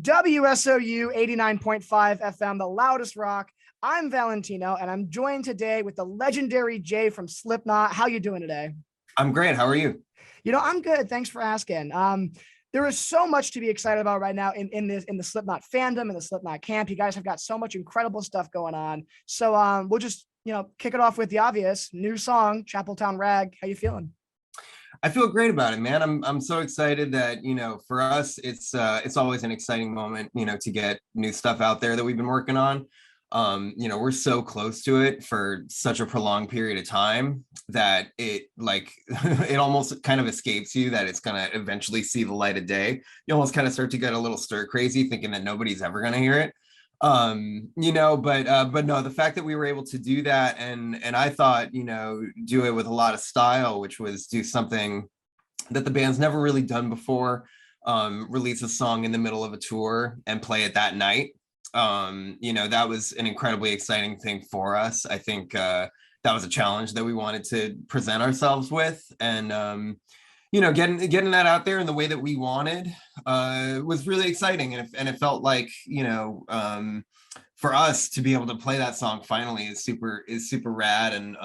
WSOU 89.5 FM, the loudest rock. I'm Valentino, and I'm joined today with the legendary Jay from Slipknot. How you doing today? I'm great. How are you? I'm good. Thanks for asking. There is so much to be excited about right now in the Slipknot fandom and the Slipknot camp. You guys have got so much incredible stuff going on. So we'll just kick it off with the obvious. New song, Chapeltown Rag. How you feeling? I feel great about it, man. I'm so excited that, for us, it's always an exciting moment, to get new stuff out there that we've been working on. We're so close to it for such a prolonged period of time that it it almost kind of escapes you that it's going to eventually see the light of day. You almost kind of start to get a little stir crazy thinking that nobody's ever going to hear it. But no, the fact that we were able to do that and I thought, do it with a lot of style, which was do something that the band's never really done before, release a song in the middle of a tour and play it that night. That was an incredibly exciting thing for us. I think that was a challenge that we wanted to present ourselves with, and getting that out there in the way that we wanted was really exciting, and it felt like for us to be able to play that song finally is super rad, and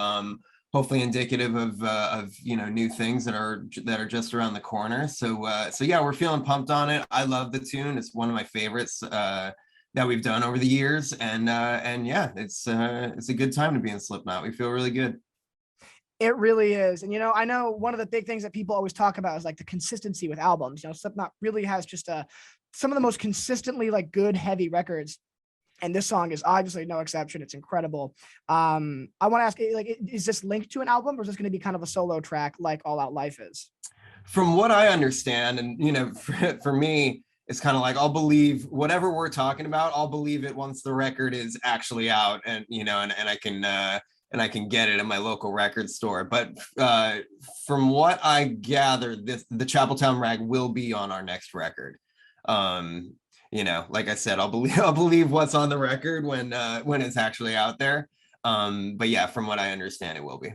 hopefully indicative of new things that are just around the corner. So yeah, we're feeling pumped on it. I love the tune. It's one of my favorites that we've done over the years, and yeah, it's a good time to be in Slipknot. We feel really good. It really is. And, I know one of the big things that people always talk about is like the consistency with albums. Slipknot really has just some of the most consistently good, heavy records. And this song is obviously no exception. It's incredible. I want to ask, is this linked to an album, or is this going to be kind of a solo track like All Out Life is? From what I understand, and, for me, it's kind of like, I'll believe whatever we're talking about. I'll believe it once the record is actually out, and, and I can get it at my local record store. But from what I gather, the Chapeltown Rag will be on our next record. Like I said, I'll believe what's on the record when it's actually out there. But yeah, from what I understand, it will be.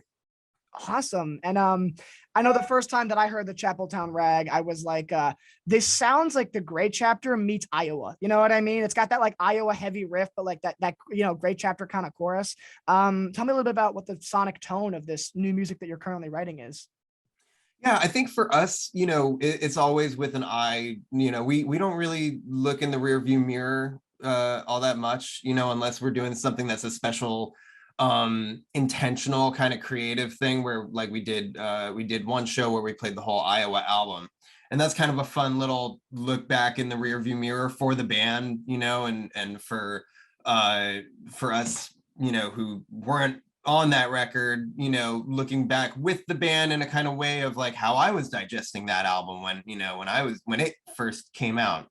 Awesome. And I know the first time that I heard the Chapeltown Rag, I was like, this sounds like the Great Chapter meets Iowa. You know what I mean? It's got that Iowa heavy riff, but that Great Chapter kind of chorus. Tell me a little bit about what the sonic tone of this new music that you're currently writing is. Yeah, I think for us, it's always with an eye. We don't really look in the rearview mirror all that much, unless we're doing something that's a special intentional kind of creative thing where we did one show where we played the whole Iowa album, and that's kind of a fun little look back in the rearview mirror for the band, and for us, who weren't on that record, looking back with the band in a kind of way of how I was digesting that album when it first came out.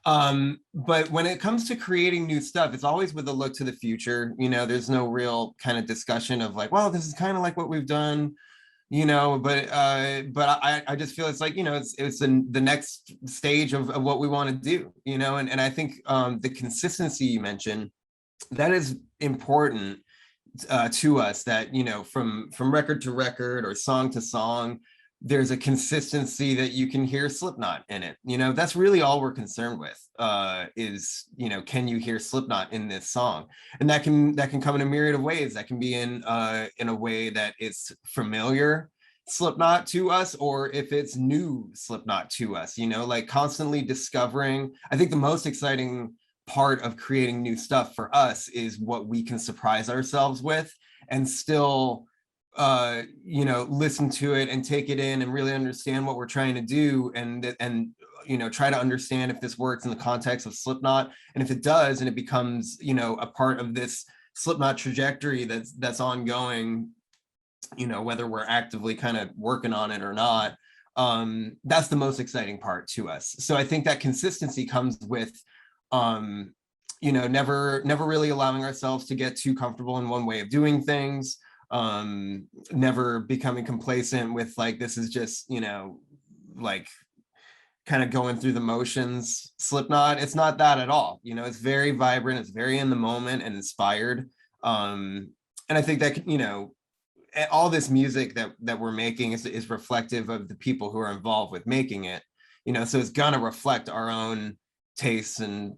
But when it comes to creating new stuff, it's always with a look to the future. There's no real kind of discussion of well, this is kind of like what we've done, but I just feel it's it's the next stage of what we want to do, and I think the consistency you mentioned, that is important to us, that from record to record or song to song, there's a consistency that you can hear Slipknot in it. That's really all we're concerned with, is, can you hear Slipknot in this song? And that can come in a myriad of ways. That can be in a way that it's familiar Slipknot to us, or if it's new Slipknot to us, constantly discovering. I think the most exciting part of creating new stuff for us is what we can surprise ourselves with and still listen to it and take it in and really understand what we're trying to do, and try to understand if this works in the context of Slipknot, and if it does and it becomes a part of this Slipknot trajectory that's ongoing, whether we're actively kind of working on it or not. That's the most exciting part to us. So I think that consistency comes with never really allowing ourselves to get too comfortable in one way of doing things, never becoming complacent with this is just kind kind of going through the motions Slipknot. It's not that at all. You know, it's very vibrant, it's very in the moment and inspired. And I think that, you know, all this music that we're making is reflective of the people who are involved with making it, you know, so it's gonna reflect our own tastes and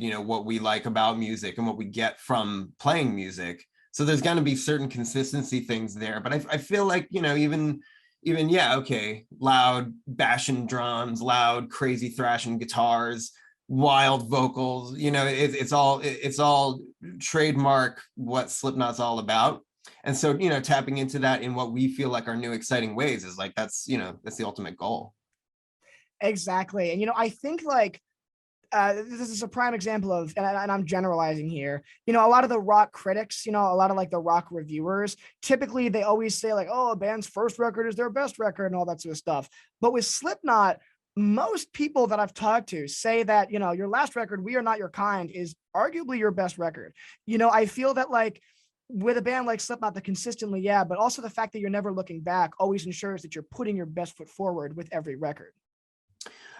you know, what we like about music and what we get from playing music. So there's gonna be certain consistency things there, but I feel like, you know, even yeah, okay, loud bashing drums, loud crazy thrashing guitars, wild vocals, you know, it's all trademark what Slipknot's all about. And so, you know, tapping into that in what we feel like our new exciting ways is like, that's, you know, that's the ultimate goal. Exactly. And, you know, I think like, this is a prime example of, and I'm generalizing here, you know, a lot of the rock critics, you know, a lot of like the rock reviewers, typically they always say like, oh, a band's first record is their best record and all that sort of stuff. But with Slipknot, most people that I've talked to say that, you know, your last record, We Are Not Your Kind, is arguably your best record. You know, I feel that like with a band like Slipknot, the consistently, yeah, but also the fact that you're never looking back always ensures that you're putting your best foot forward with every record.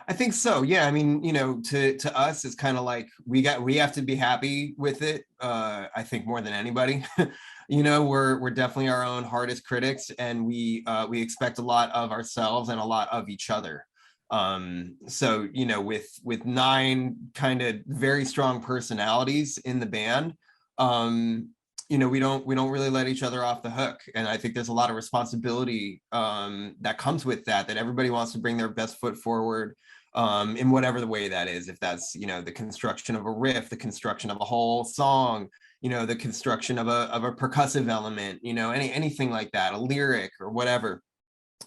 I think so. Yeah. I mean, you know, to us, it's kind of like we have to be happy with it. I think more than anybody. You know, we're definitely our own hardest critics, and we expect a lot of ourselves and a lot of each other. So, you know, with 9 kind of very strong personalities in the band, you know, we don't really let each other off the hook. And I think there's a lot of responsibility that comes with that everybody wants to bring their best foot forward in whatever the way that is. If that's, you know, the construction of a riff, the construction of a whole song, you know, the construction of a percussive element, you know, anything like that, a lyric or whatever.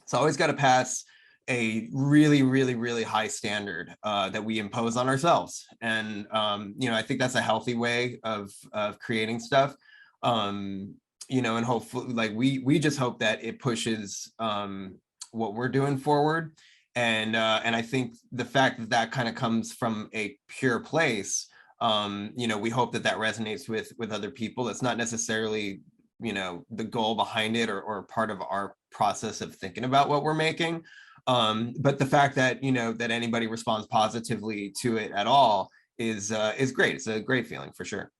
It's always got to pass a really, really, really high standard that we impose on ourselves. And, you know, I think that's a healthy way of creating stuff. You know, and hopefully like we just hope that it pushes what we're doing forward. And I think the fact that that kind of comes from a pure place, you know, we hope that that resonates with other people. It's not necessarily, you know, the goal behind it or part of our process of thinking about what we're making. But the fact that, you know, that anybody responds positively to it at all is great. It's a great feeling for sure.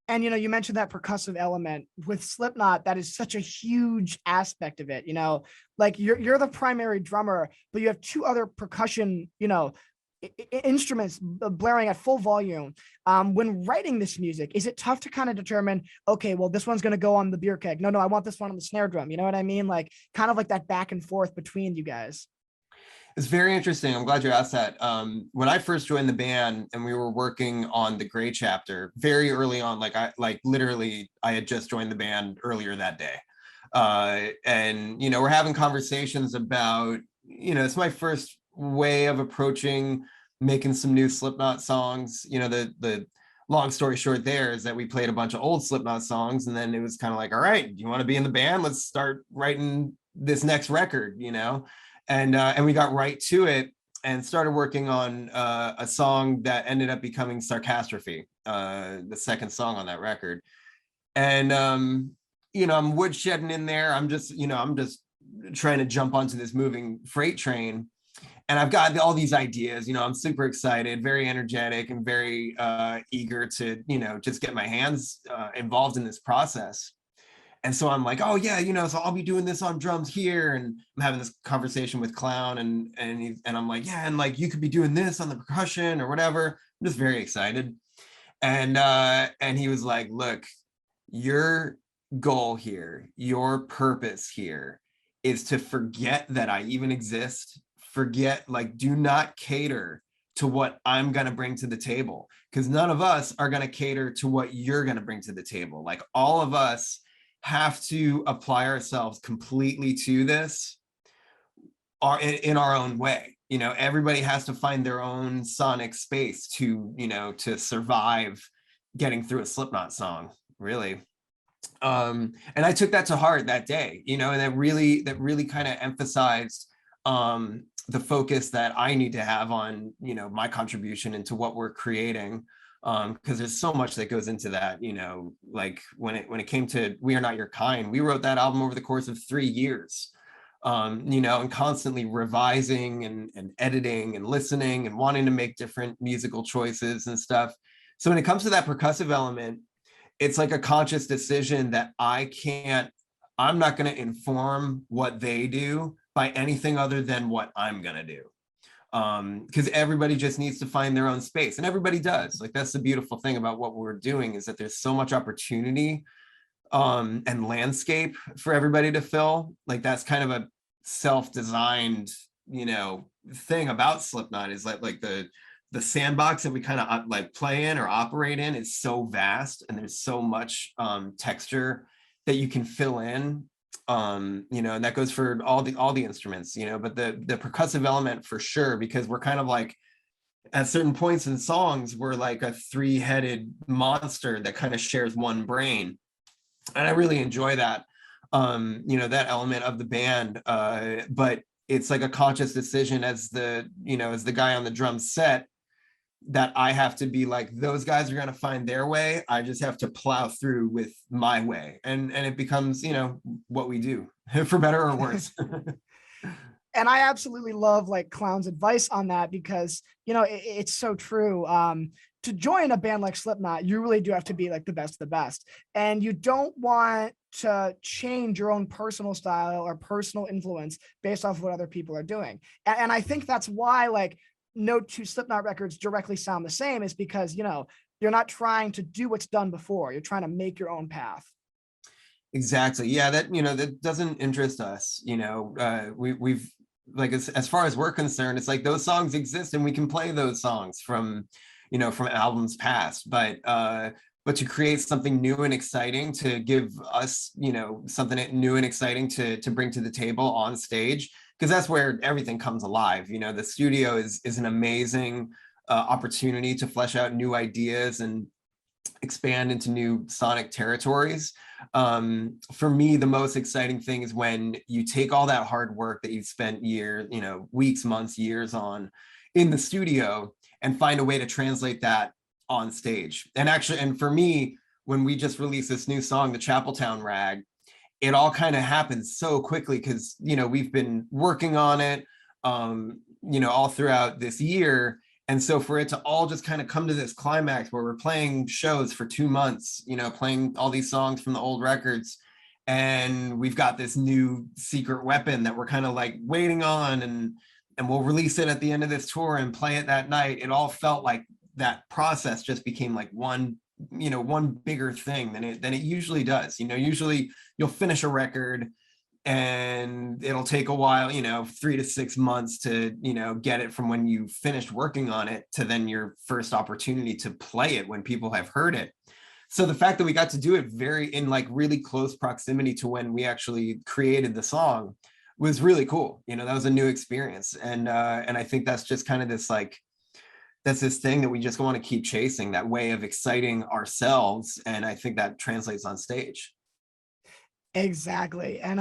And, you know, you mentioned that percussive element with Slipknot. That is such a huge aspect of it. You know, like you're the primary drummer, but you have 2 other percussion, you know, instruments blaring at full volume. When writing this music, is it tough to kind of determine, okay, well, this one's going to go on the beer keg. No, I want this one on the snare drum. You know what I mean? Like kind of like that back and forth between you guys. It's very interesting. I'm glad you asked that. When I first joined the band and we were working on the Gray chapter very early on, like literally I had just joined the band earlier that day. And, you know, we're having conversations about, you know, it's my first way of approaching making some new Slipknot songs. You know, the long story short there is that we played a bunch of old Slipknot songs, and then it was kind of like, all right, do you want to be in the band? Let's start writing this next record, you know? And we got right to it and started working on a song that ended up becoming Sarcastrophe, the second song on that record. And you know, I'm woodshedding in there. I'm just trying to jump onto this moving freight train. And I've got all these ideas, you know, I'm super excited, very energetic, and very eager to, you know, just get my hands involved in this process. And so I'm like, oh yeah, you know, so I'll be doing this on drums here. And I'm having this conversation with Clown, and I'm like, yeah, and like you could be doing this on the percussion or whatever. I'm just very excited. And he was like, look, your goal here, your purpose here is to forget that I even exist. Forget, like, do not cater to what I'm gonna bring to the table, because none of us are gonna cater to what you're gonna bring to the table. Like, all of us have to apply ourselves completely to this in our own way. You know, everybody has to find their own sonic space to, you know, to survive getting through a Slipknot song, really. And I took that to heart that day, you know, and that really kind of emphasized the focus that I need to have on, you know, my contribution into what we're creating. Because there's so much that goes into that, you know, like when it came to We Are Not Your Kind, we wrote that album over the course of 3 years. and constantly revising and editing and listening and wanting to make different musical choices and stuff. So when it comes to that percussive element, it's like a conscious decision that I'm not going to inform what they do by anything other than what I'm going to do. Because everybody just needs to find their own space, and everybody does. Like, that's the beautiful thing about what we're doing, is that there's so much opportunity and landscape for everybody to fill. Like, that's kind of a self-designed, thing about Slipknot, is like the sandbox that we kind of like play in or operate in is so vast, and there's so much texture that you can fill in. And that goes for all the instruments, but the percussive element for sure, because we're kind of like, at certain points in songs, we're like a three-headed monster that kind of shares one brain. And I really enjoy that, that element of the band. But it's like a conscious decision as the guy on the drum set, that I have to be like, those guys are going to find their way. I just have to plow through with my way. And it becomes, what we do, for better or worse. And I absolutely love like Clown's advice on that, because, it's so true. To join a band like Slipknot, you really do have to be like the best of the best. And you don't want to change your own personal style or personal influence based off of what other people are doing. And I think that's why, like, no two Slipknot records directly sound the same, is because, you're not trying to do what's done before. You're trying to make your own path. Exactly. Yeah, that doesn't interest us. We've like, as far as we're concerned, it's like those songs exist and we can play those songs from albums past, but to create something new and exciting, to give us, something new and exciting to bring to the table on stage, because that's where everything comes alive. The studio is an amazing opportunity to flesh out new ideas and expand into new sonic territories. For me, the most exciting thing is when you take all that hard work that you've spent weeks, months, years on in the studio, and find a way to translate that on stage. And for me, when we just released this new song, the Chapeltown Rag, it all kind of happened so quickly, because we've been working on it all throughout this year. And so for it to all just kind of come to this climax where we're playing shows for 2 months, playing all these songs from the old records, and we've got this new secret weapon that we're kind of like waiting on, and we'll release it at the end of this tour and play it that night. It all felt like that process just became like one bigger thing than it usually does. Usually you'll finish a record and it'll take a while, 3 to 6 months to, get it from when you finished working on it to then your first opportunity to play it when people have heard it. So the fact that we got to do it in like really close proximity to when we actually created the song was really cool. That was a new experience. And I think that's just kind of this, like, that's this thing that we just want to keep chasing, that way of exciting ourselves. And I think that translates on stage. Exactly. And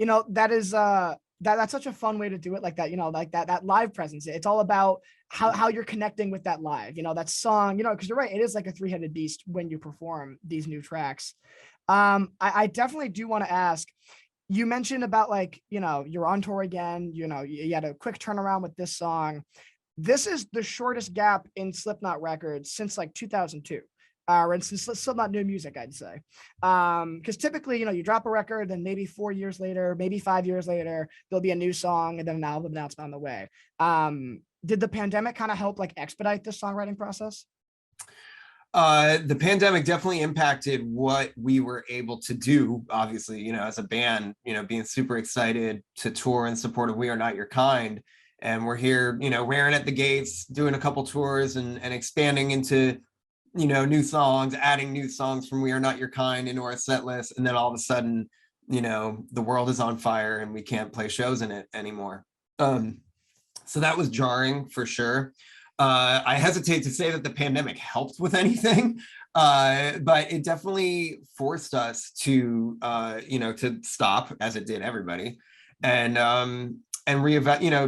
that is that's such a fun way to do it, like that, like that live presence. It's all about how you're connecting with that live, that song, because you're right, it is like a three-headed beast when you perform these new tracks. I definitely do want to ask, you mentioned about, like, you're on tour again, you had a quick turnaround with this song. This is the shortest gap in Slipknot records since like 2002. And still not new music, I'd say. Because typically, you drop a record, then maybe 4 years later, maybe 5 years later, there'll be a new song and then an album announcement on the way. Did the pandemic kind of help like expedite this songwriting process? The pandemic definitely impacted what we were able to do, obviously, as a band, being super excited to tour in support of We Are Not Your Kind. And we're here, raring at the gates, doing a couple tours and expanding into new songs, adding new songs from We Are Not Your Kind into our set list. And then all of a sudden, the world is on fire and we can't play shows in it anymore. So that was jarring for sure. I hesitate to say that the pandemic helped with anything, but it definitely forced us to, to stop, as it did everybody, and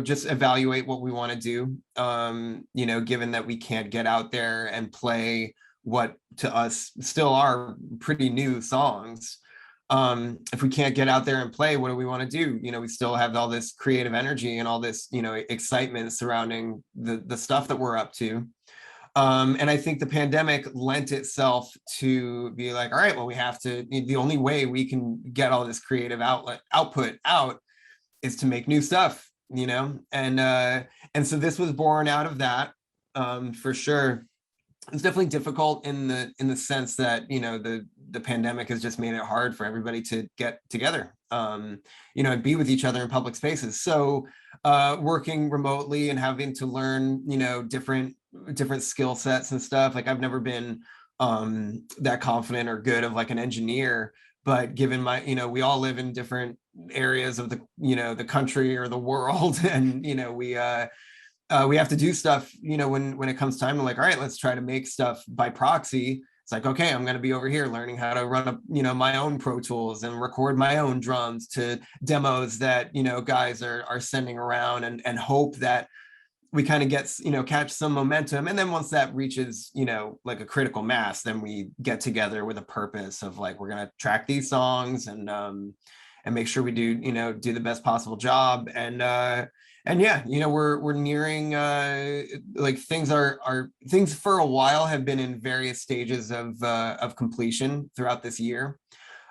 just evaluate what we want to do, given that we can't get out there and play what to us still are pretty new songs. if we can't get out there and play, what do we want to do? You know, we still have all this creative energy and all this, you know, excitement surrounding the stuff that we're up to. And I think the pandemic lent itself to be like, all right, well, we have to, the only way we can get all this creative output out is to make new stuff, you know? And so this was born out of that, for sure. It's definitely difficult in the sense that, you know, the pandemic has just made it hard for everybody to get together, you know, and be with each other in public spaces. So working remotely and having to learn, you know, different skill sets and stuff. Like I've never been that confident or good of like an engineer, but given my, you know, we all live in different areas of the, you know, the country or the world, and you know, we have to do stuff, you know, when it comes time to like, all right, let's try to make stuff by proxy. It's like, okay, I'm going to be over here learning how to run up, you know, my own Pro Tools and record my own drums to demos that, you know, guys are sending around, and hope that we kind of get, you know, catch some momentum. And then once that reaches, you know, like a critical mass, then we get together with a purpose of like, we're going to track these songs and make sure we do, you know, do the best possible job. And yeah, you know, we're nearing like things for a while have been in various stages of completion throughout this year.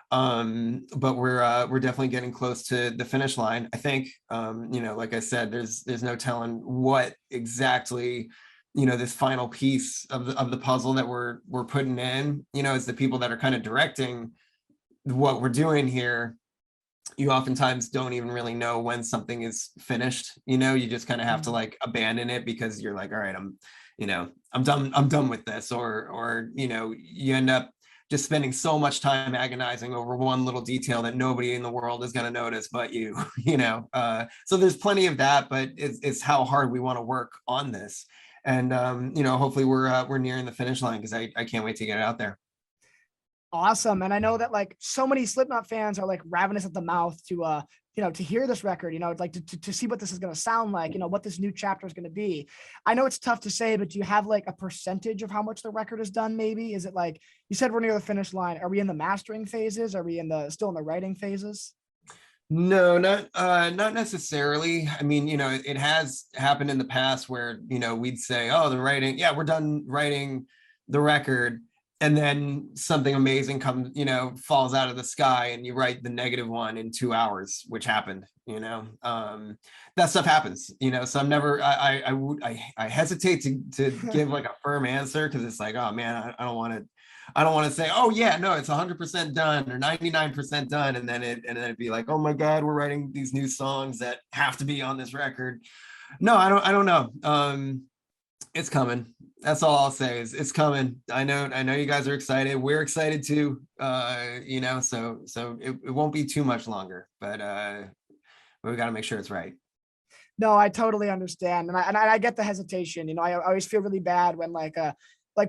But we're definitely getting close to the finish line. I think, you know, like I said, there's no telling what exactly, you know, this final piece of the puzzle that we're putting in, you know, as the people that are kind of directing what we're doing here. You oftentimes don't even really know when something is finished, you know, you just kind of have to like abandon it because you're like, all right, I'm done with this, or, you know, you end up just spending so much time agonizing over one little detail that nobody in the world is going to notice but you, you know. So there's plenty of that, but it's how hard we want to work on this. And, you know, hopefully we're nearing the finish line, because I can't wait to get it out there. Awesome. And I know that like so many Slipknot fans are like ravenous at the mouth to you know, to hear this record, you know, like to see what this is going to sound like, you know, what this new chapter is going to be. I know it's tough to say, but do you have like a percentage of how much the record is done? Maybe is it like you said we're near the finish line? Are we in the mastering phases? Are we still in the writing phases? No, not necessarily. I mean, you know, it has happened in the past where, you know, we'd say, oh, the writing, yeah, we're done writing the record. And then something amazing comes, you know, falls out of the sky, and you write the negative one in 2 hours, which happened, you know. That stuff happens, you know. So I'm never, I hesitate to give like a firm answer, because it's like, oh man, I don't want to say, oh yeah, no, it's 100% done or 99% done, and then it'd be like, oh my God, we're writing these new songs that have to be on this record. No, I don't know. It's coming. That's all I'll say, is it's coming. I know you guys are excited. We're excited too. You know, so it won't be too much longer, but we got to make sure it's right. No, I totally understand. And I get the hesitation. You know, I always feel really bad when like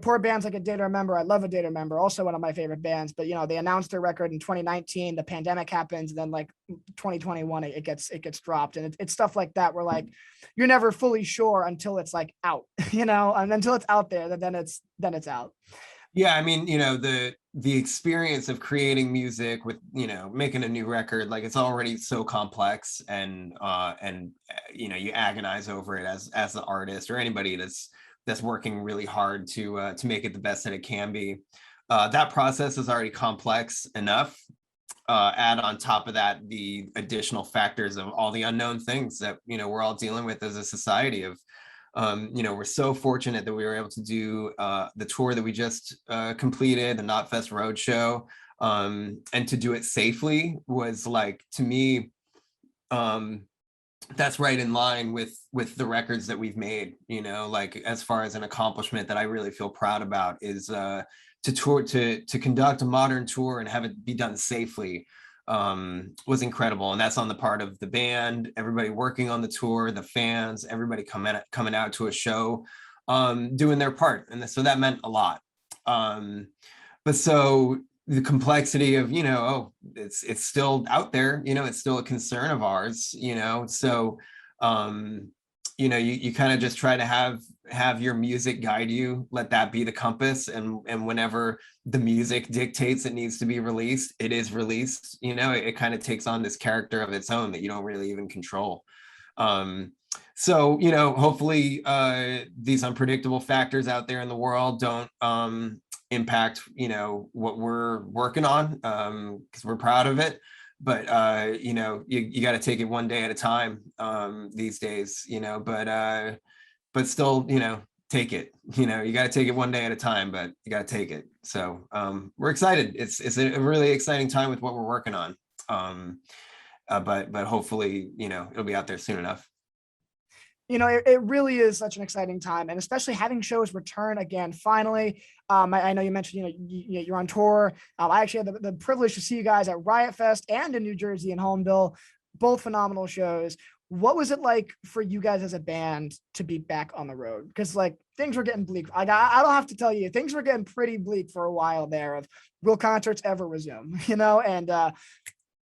poor bands like A Day to Remember. I love A Day to Remember, also one of my favorite bands, but you know, they announced their record in 2019, the pandemic happens, and then like 2021, it gets dropped. And it's stuff like that where like, you're never fully sure until it's like out, you know, and until it's out there, then it's out. Yeah. I mean, you know, the experience of creating music with, you know, making a new record, like it's already so complex, and you know, you agonize over it as the artist or anybody that's working really hard to make it the best that it can be. That process is already complex enough. Add on top of that the additional factors of all the unknown things that, you know, we're all dealing with as a society. Of you know, we're so fortunate that we were able to do the tour that we just completed, the Knotfest Roadshow, and to do it safely was like, to me, that's right in line with the records that we've made, you know. Like, as far as an accomplishment that I really feel proud about is to conduct a modern tour and have it be done safely, was incredible. And that's on the part of the band, everybody working on the tour, the fans, everybody coming out to a show, doing their part. And so that meant a lot. But so the complexity of, you know, oh, it's still out there, you know, it's still a concern of ours, you know. So you kind of just try to have your music guide you, let that be the compass, and whenever the music dictates it needs to be released, it is released. It kind of takes on this character of its own that you don't really even control. So hopefully these unpredictable factors out there in the world don't impact what we're working on, because we're proud of it. But you got to take it one day at a time these days, but still, take it. You got to take it one day at a time, but you got to take it. So we're excited. It's a really exciting time with what we're working on. But hopefully, it'll be out there soon enough. It really is such an exciting time, and especially having shows return again finally. I know you mentioned you're on tour. I actually had the privilege to see you guys at Riot Fest and in New Jersey and Holmdel, both phenomenal shows. What was it like for you guys as a band to be back on the road? Because like things were getting bleak. I don't have to tell you, things were getting pretty bleak for a while there. Of will concerts ever resume? And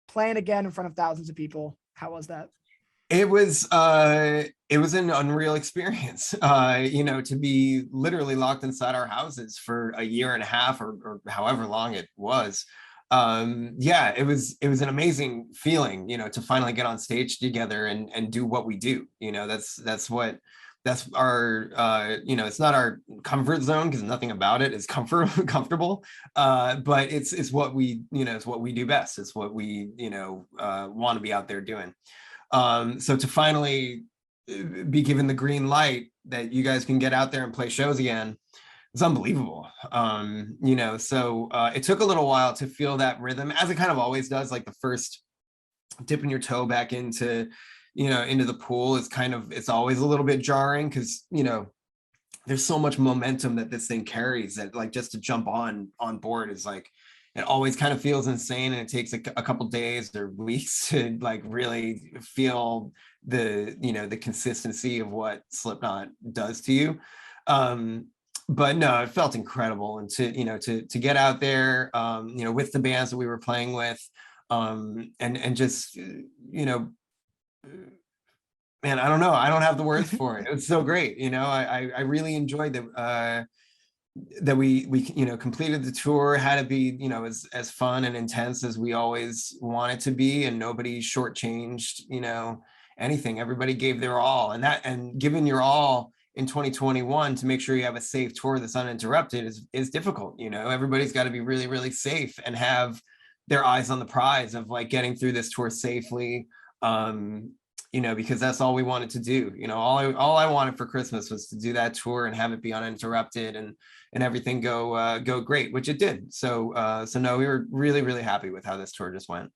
playing again in front of thousands of people. How was that? It was an unreal experience, to be literally locked inside our houses for a year and a half or however long it was. It was an amazing feeling, to finally get on stage together and do what we do. That's our it's not our comfort zone, because nothing about it is comfortable, but it's what we it's what we do best. It's what we want to be out there doing. So to finally be given the green light that you guys can get out there and play shows again, it's unbelievable. So it took a little while to feel that rhythm, as it kind of always does. Like the first dipping your toe back into the pool is it's always a little bit jarring, because there's so much momentum that this thing carries, that like just to jump on board is like, it always kind of feels insane, and it takes a couple days or weeks to like really feel the consistency of what Slipknot does to you. But no, it felt incredible, and to get out there, with the bands that we were playing with, and just man, I don't know, I don't have the words for it. It was so great. I really enjoyed that we completed the tour, had to be as fun and intense as we always want it to be, and nobody shortchanged anything. Everybody gave their all, and giving your all in 2021 to make sure you have a safe tour that's uninterrupted is difficult. Everybody's got to be really, really safe and have their eyes on the prize of like getting through this tour safely, because that's all we wanted to do. All I wanted for Christmas was to do that tour and have it be uninterrupted, and everything go great, which it did. So no, we were really, really happy with how this tour just went.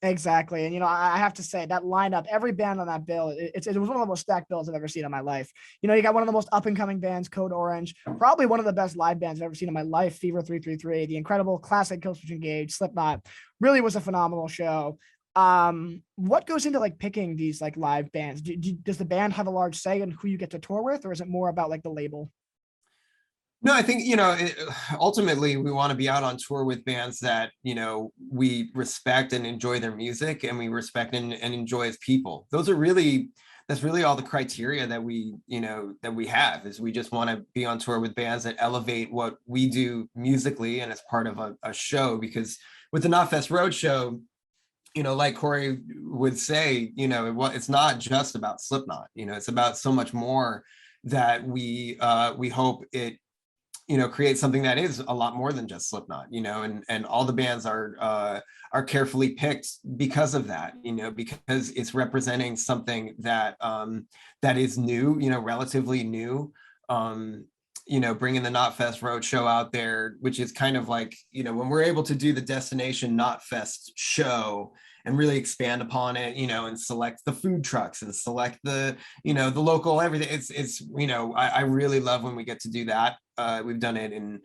Exactly. And, I have to say that lineup, every band on that bill, it was one of the most stacked bills I've ever seen in my life. You got one of the most up and coming bands, Code Orange, probably one of the best live bands I've ever seen in my life, Fever 333, the incredible classic Killswitch Engage, Slipknot. Really was a phenomenal show. What goes into like picking these like live bands? Does the band have a large say in who you get to tour with, or is it more about like the label? No, I think, ultimately we want to be out on tour with bands that, we respect and enjoy their music, and we respect and enjoy as people. That's really all the criteria that we have, is we just want to be on tour with bands that elevate what we do musically and as part of a show. Because with the Knotfest Roadshow, like Corey would say, it's not just about Slipknot. It's about so much more, that we hope it create something that is a lot more than just Slipknot, and all the bands are carefully picked because of that, because it's representing something that is new, relatively new, bringing the Knotfest Roadshow out there, which is kind of like, when we're able to do the destination Knotfest show and really expand upon it, and select the food trucks and select the local everything. It's I really love when we get to do that. We've done it in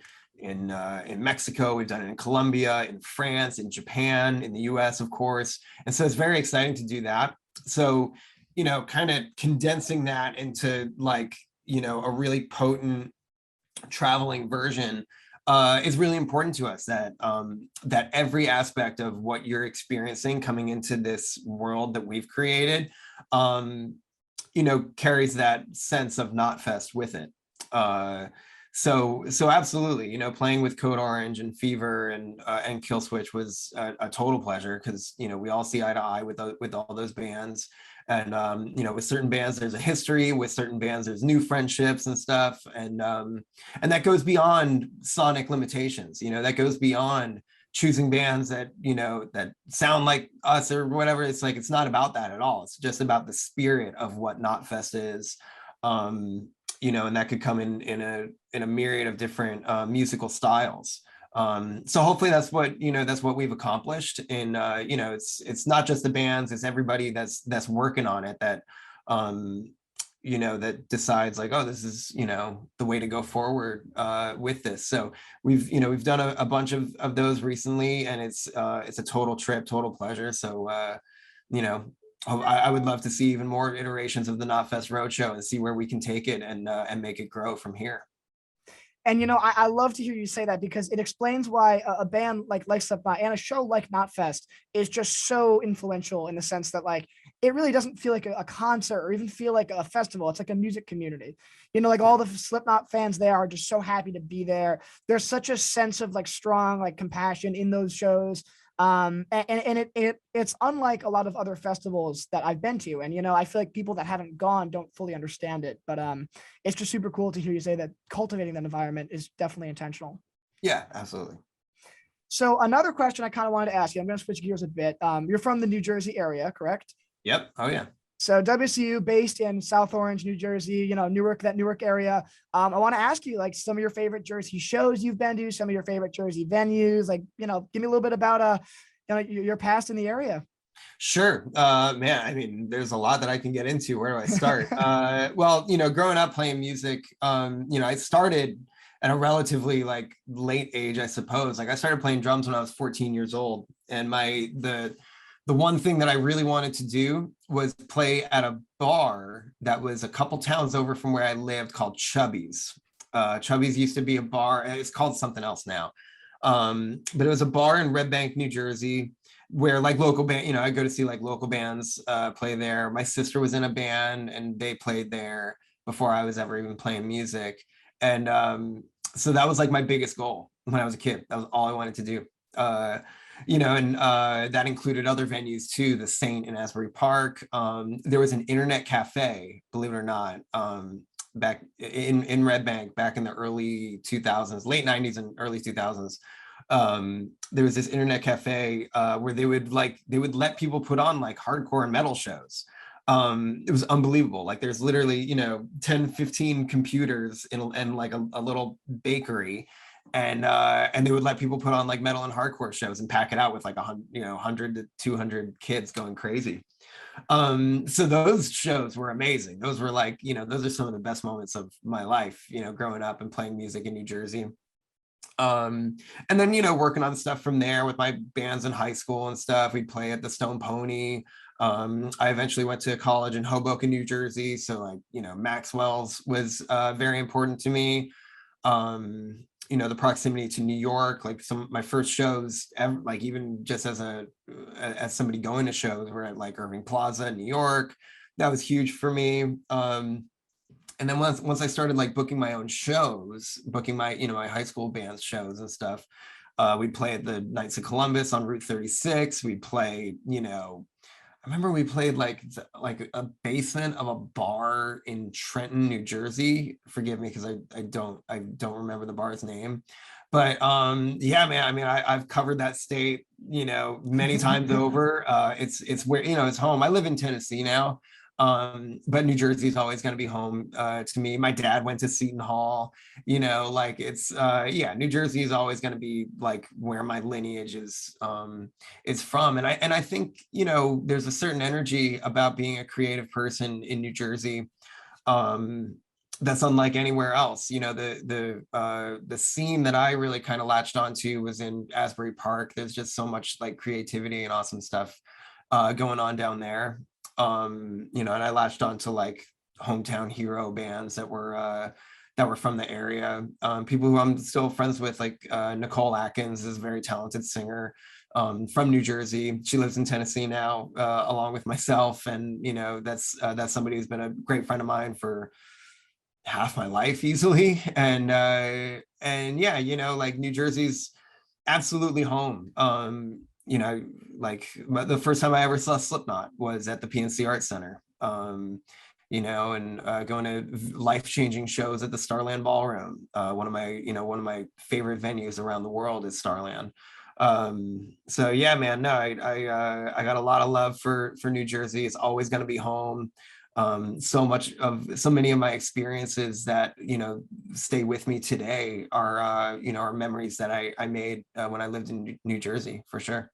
Mexico, we've done it in Colombia, in France, in Japan, in the US, of course. And so it's very exciting to do that. So, kind of condensing that into like, a really potent traveling version is really important to us, that every aspect of what you're experiencing coming into this world that we've created, carries that sense of Knotfest with it. So absolutely, playing with Code Orange and Fever and Kill Switch was a total pleasure, because we all see eye to eye with all those bands. And with certain bands there's a history, with certain bands there's new friendships and stuff, and that goes beyond sonic limitations. That goes beyond choosing bands that that sound like us or whatever. It's like, it's not about that at all. It's just about the spirit of what Knotfest is. And that could come in a myriad of different musical styles. So hopefully that's what we've accomplished. And it's not just the bands, it's everybody that's working on it that that decides like, oh, this is the way to go forward with this. So we've done a bunch of those recently, and it's a total trip, total pleasure. So I would love to see even more iterations of the Knotfest Roadshow and see where we can take it and make it grow from here. And I love to hear you say that, because it explains why a band like Slipknot and a show like Knotfest is just so influential, in the sense that like it really doesn't feel like a concert or even feel like a festival. It's like a music community. Like all the Slipknot fans there are just so happy to be there. There's such a sense of like strong like compassion in those shows. And it's unlike a lot of other festivals that I've been to, and I feel like people that haven't gone don't fully understand it, but it's just super cool to hear you say that cultivating that environment is definitely intentional. Yeah, absolutely. So another question I kind of wanted to ask you, I'm going to switch gears a bit. You're from the New Jersey area, correct? Yep. Oh yeah. So WSOU based in South Orange, New Jersey, that Newark area. I want to ask you like some of your favorite Jersey shows you've been to, some of your favorite Jersey venues, like, give me a little bit about, your past in the area. Sure. Man, I mean, there's a lot that I can get into. Where do I start? Well, growing up playing music, I started at a relatively like late age, I suppose. Like I started playing drums when I was 14 years old. And the one thing that I really wanted to do was play at a bar that was a couple towns over from where I lived, called Chubby's. Chubby's used to be a bar, and it's called something else now. But it was a bar in Red Bank, New Jersey, where like local band, I go to see like local bands play there. My sister was in a band and they played there before I was ever even playing music. And so that was like my biggest goal when I was a kid. That was all I wanted to do. That included other venues too, the Saint in Asbury Park. There was an internet cafe, believe it or not, back in Red Bank back in the early 2000s, late 90s and early 2000s. There was this internet cafe where they would let people put on like hardcore and metal shows. It was unbelievable. Like there's literally 10 15 computers and like a little bakery, and they would let people put on like metal and hardcore shows and pack it out with like 100 to 200 kids going crazy. So those shows were amazing. Those were like, those are some of the best moments of my life, growing up and playing music in New Jersey. And then working on stuff from there with my bands in high school and stuff. We'd play at the Stone Pony. I eventually went to college in Hoboken, New Jersey, so like Maxwell's was very important to me. The proximity to New York, like some of my first shows ever, like even just as somebody going to shows, were at like Irving Plaza in New York. That was huge for me. And then once I started like booking my own shows, booking my my high school band's shows and stuff, we'd play at the Knights of Columbus on Route 36. We'd play, I remember we played like a basement of a bar in Trenton, New Jersey. Forgive me because I don't remember the bar's name. But yeah, man, I mean, I've covered that state, many times over. It's where, it's home. I live in Tennessee now. But New Jersey is always going to be home to me. My dad went to Seton Hall, like it's New Jersey is always going to be like where my lineage is from. And I think there's a certain energy about being a creative person in New Jersey that's unlike anywhere else. The scene that I really kind of latched onto was in Asbury Park. There's just so much like creativity and awesome stuff going on down there. And I latched on to like hometown hero bands that were that were from the area. People who I'm still friends with, like Nicole Atkins is a very talented singer from New Jersey. She lives in Tennessee now, along with myself. And, you know, that's somebody who's been a great friend of mine for half my life easily. And yeah, you know, like New Jersey's absolutely home. You know, like the first time I ever saw Slipknot was at the PNC Arts Center. You know, and going to life-changing shows at the Starland Ballroom. One of my favorite venues around the world is Starland. So yeah, man, no, I got a lot of love for New Jersey. It's always going to be home. So many of my experiences that, you know, stay with me today are, you know, are memories that I made when I lived in New Jersey, for sure.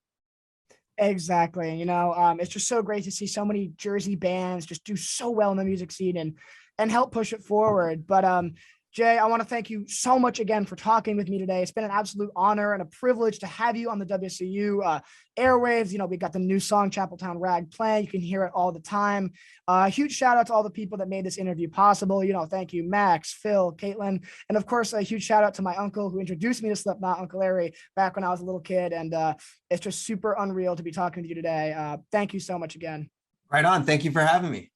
Exactly. You know, it's just so great to see so many Jersey bands just do so well in the music scene and help push it forward. But Jay, I want to thank you so much again for talking with me today. It's been an absolute honor and a privilege to have you on the WSOU airwaves. You know, we got the new song Chapeltown Rag playing. You can hear it all the time. Huge shout out to all the people that made this interview possible. You know, thank you, Max, Phil, Caitlin, and of course, a huge shout out to my uncle who introduced me to Slipknot, Uncle Larry, back when I was a little kid. And it's just super unreal to be talking to you today. Thank you so much again. Right on. Thank you for having me.